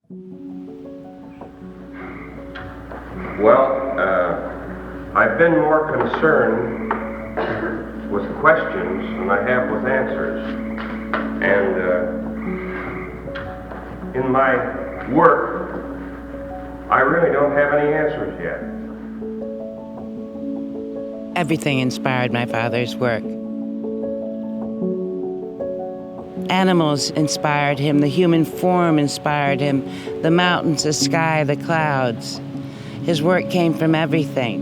Well, I've been more concerned with questions than I have with answers. And in my work, I really don't have any answers yet. Everything inspired my father's work. Animals inspired him, the human form inspired him, the mountains, the sky, the clouds. His work came from everything.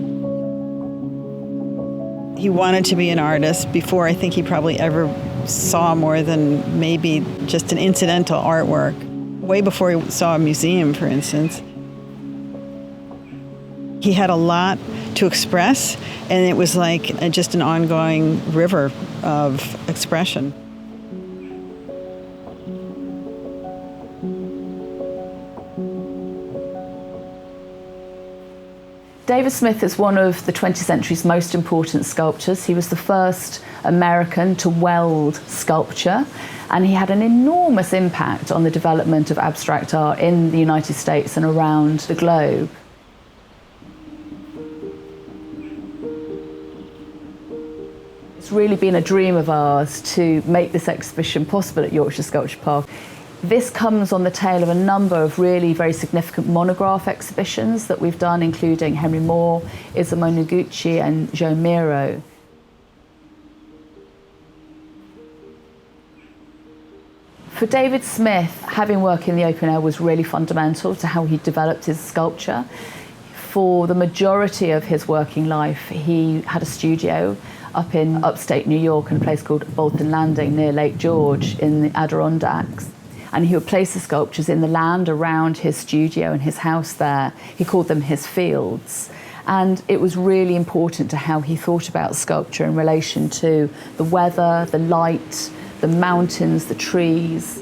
He wanted to be an artist before I think he probably ever saw more than maybe just an incidental artwork. Way before he saw a museum, for instance. He had a lot to express, and it was like just an ongoing river of expression. David Smith is one of the 20th century's most important sculptors. He was the first American to weld sculpture, and he had an enormous impact on the development of abstract art in the United States and around the globe. It's really been a dream of ours to make this exhibition possible at Yorkshire Sculpture Park. This comes on the tail of a number of really very significant monograph exhibitions that we've done, including Henry Moore, Isamu Noguchi and Joe Miro. For David Smith, having worked in the open air was really fundamental to how he developed his sculpture. For the majority of his working life, he had a studio up in upstate New York in a place called Bolton Landing near Lake George in the Adirondacks. And he would place the sculptures in the land around his studio and his house there. He called them his fields. And it was really important to how he thought about sculpture in relation to the weather, the light, the mountains, the trees.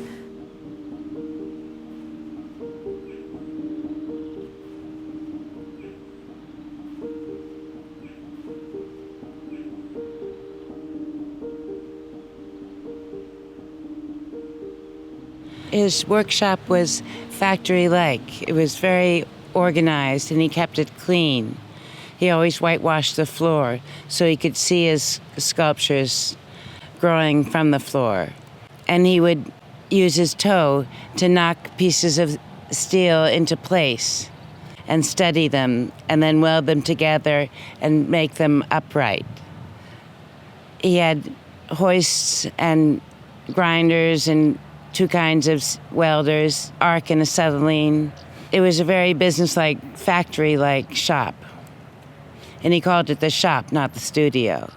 His workshop was factory-like. It was very organized, and he kept it clean. He always whitewashed the floor so he could see his sculptures growing from the floor. And he would use his toe to knock pieces of steel into place and steady them, and then weld them together and make them upright. He had hoists and grinders and two kinds of welders, arc and acetylene. It was a very business-like, factory-like shop. And he called it the shop, not the studio.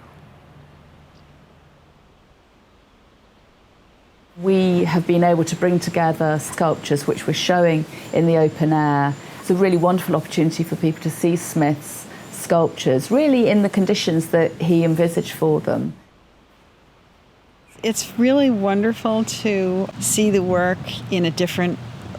We have been able to bring together sculptures which we're showing in the open air. It's a really wonderful opportunity for people to see Smith's sculptures, really in the conditions that he envisaged for them. It's really wonderful to see the work in a different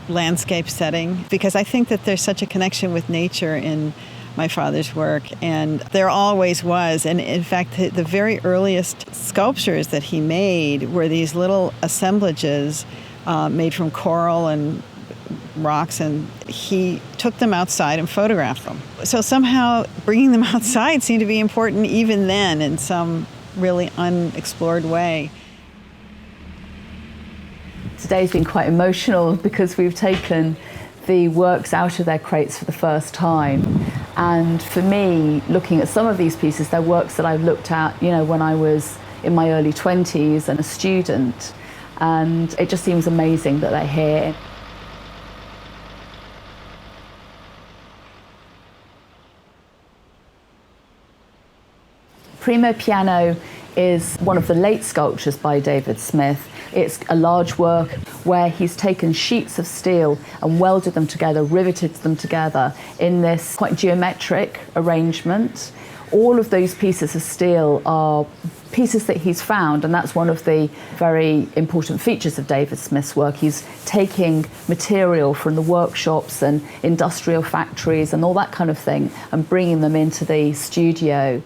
landscape setting, because I think that there's such a connection with nature in my father's work, and there always was. And in fact, the very earliest sculptures that he made were these little assemblages made from coral and rocks, and he took them outside and photographed them. So somehow bringing them outside seemed to be important even then in some really unexplored way. Today's been quite emotional because we've taken the works out of their crates for the first time. And for me, looking at some of these pieces, they're works that I've looked at, when I was in my early 20s and a student. And it just seems amazing that they're here. Primo Piano is one of the late sculptures by David Smith. It's a large work where he's taken sheets of steel and welded them together, riveted them together in this quite geometric arrangement. All of those pieces of steel are pieces that he's found, and that's one of the very important features of David Smith's work. He's taking material from the workshops and industrial factories and all that kind of thing and bringing them into the studio.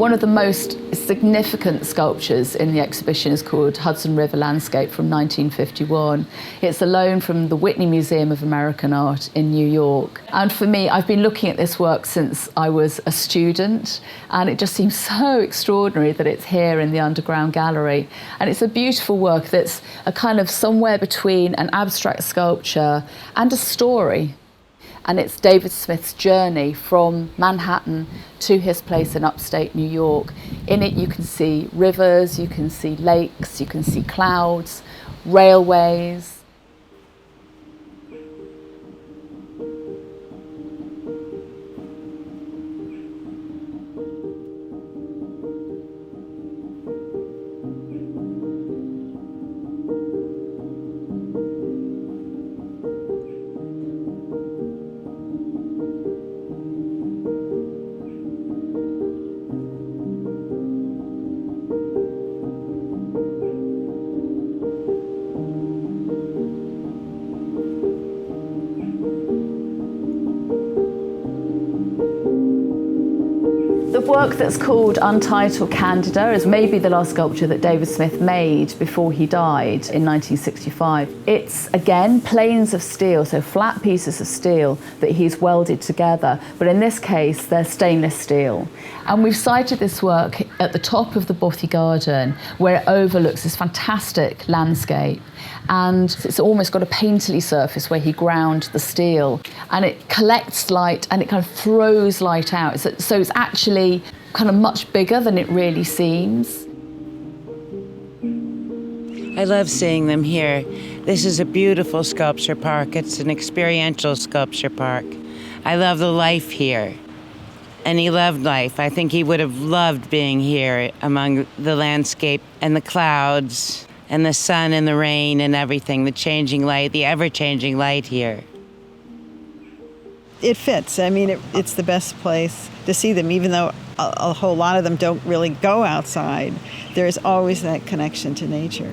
One of the most significant sculptures in the exhibition is called Hudson River Landscape from 1951. It's a loan from the Whitney Museum of American Art in New York. And for me, I've been looking at this work since I was a student, and it just seems so extraordinary that it's here in the underground gallery. And it's a beautiful work that's a kind of somewhere between an abstract sculpture and a story. And it's David Smith's journey from Manhattan to his place in upstate New York. In it you can see rivers, you can see lakes, you can see clouds, railways. The work that's called Untitled Candida is maybe the last sculpture that David Smith made before he died in 1965. It's, again, planes of steel, so flat pieces of steel that he's welded together, but in this case, they're stainless steel. And we've sited this work at the top of the Bothy Garden, where it overlooks this fantastic landscape. And it's almost got a painterly surface where he ground the steel, and it collects light and it kind of throws light out. So it's actually kind of much bigger than it really seems. I love seeing them here. This is a beautiful sculpture park. It's an experiential sculpture park. I love the life here. And he loved life. I think he would have loved being here among the landscape and the clouds and the sun and the rain and everything, the changing light, the ever-changing light here. It fits. I mean, it's the best place to see them, even though a whole lot of them don't really go outside. There's always that connection to nature.